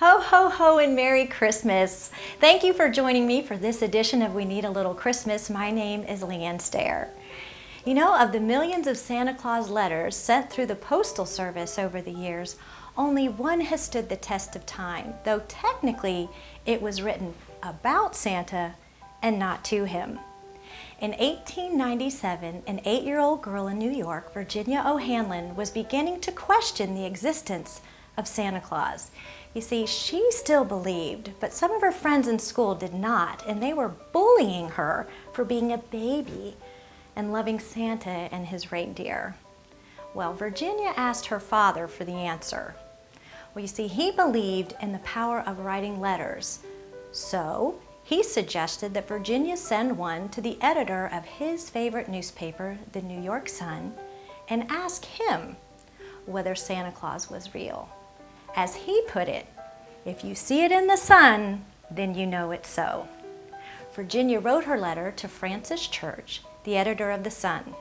Ho, ho, ho, and Merry Christmas. Thank you for joining me for this edition of We Need a Little Christmas. My name is LeeAnn. You know, of the millions of Santa Claus letters sent through the Postal Service over the years, only one has stood the test of time, though technically it was written about Santa and not to him. In 1897, an 8-year-old girl in New York, Virginia O'Hanlon, was beginning to question the existence of Santa Claus. You see, she still believed, but some of her friends in school did not, and they were bullying her for being a baby and loving Santa and his reindeer. Well, Virginia asked her father for the answer. Well, you see, he believed in the power of writing letters, so he suggested that Virginia send one to the editor of his favorite newspaper, the New York Sun, and ask him whether Santa Claus was real. As he put it, if you see it in the sun, then you know it's so. Virginia wrote her letter to Francis Church, the editor of the Sun.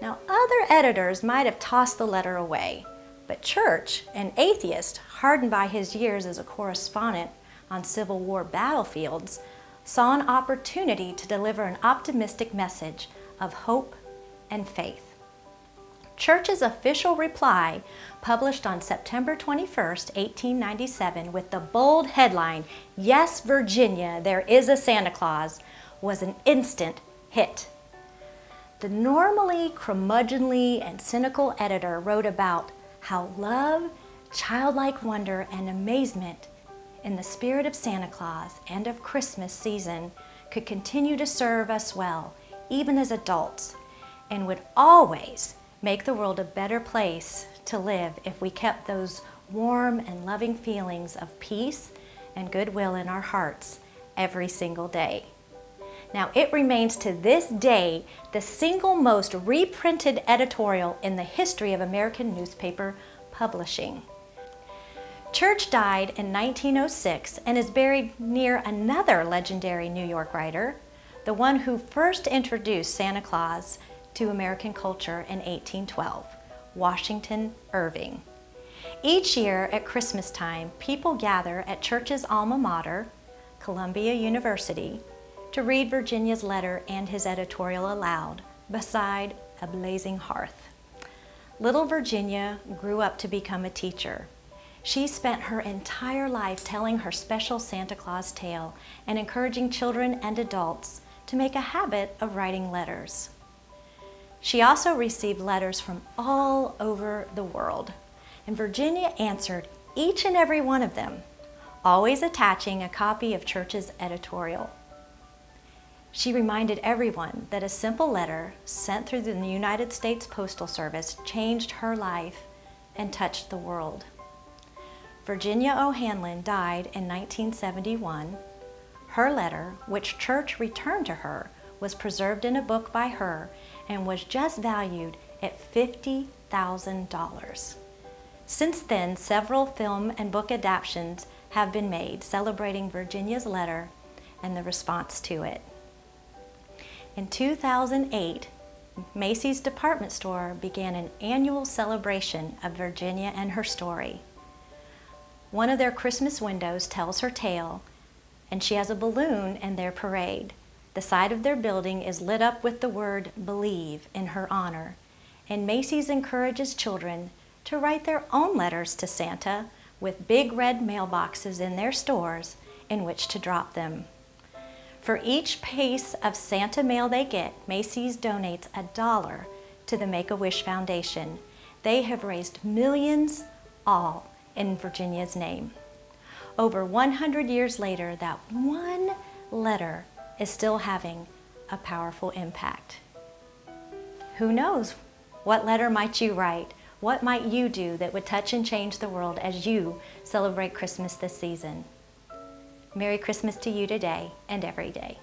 Now, other editors might have tossed the letter away, but Church, an atheist hardened by his years as a correspondent on Civil War battlefields, saw an opportunity to deliver an optimistic message of hope and faith. Church's official reply, published on September 21st, 1897, with the bold headline, "Yes, Virginia, there is a Santa Claus," was an instant hit. The normally curmudgeonly and cynical editor wrote about how love, childlike wonder, and amazement in the spirit of Santa Claus and of Christmas season could continue to serve us well, even as adults, and would always make the world a better place to live if we kept those warm and loving feelings of peace and goodwill in our hearts every single day. Now, it remains to this day the single most reprinted editorial in the history of American newspaper publishing. Church died in 1906 and is buried near another legendary New York writer, the one who first introduced Santa Claus to American culture in 1812, Washington Irving. Each year at Christmas time, people gather at Church's alma mater, Columbia University, to read Virginia's letter and his editorial aloud beside a blazing hearth. Little Virginia grew up to become a teacher. She spent her entire life telling her special Santa Claus tale and encouraging children and adults to make a habit of writing letters. She also received letters from all over the world, and Virginia answered each and every one of them, always attaching a copy of Church's editorial. She reminded everyone that a simple letter sent through the United States Postal Service changed her life and touched the world. Virginia O'Hanlon died in 1971. Her letter, which Church returned to her, was preserved in a book by her and was just valued at $50,000. Since then, several film and book adaptations have been made celebrating Virginia's letter and the response to it. In 2008, Macy's department store began an annual celebration of Virginia and her story. One of their Christmas windows tells her tale, and she has a balloon in their parade. The side of their building is lit up with the word "believe" in her honor, and Macy's encourages children to write their own letters to Santa with big red mailboxes in their stores in which to drop them. For each piece of Santa mail they get, Macy's donates $1 to the Make-A-Wish Foundation. They have raised millions, all in Virginia's name. Over 100 years later, that one letter is still having a powerful impact. Who knows? What letter might you write? What might you do that would touch and change the world as you celebrate Christmas this season? Merry Christmas to you today and every day.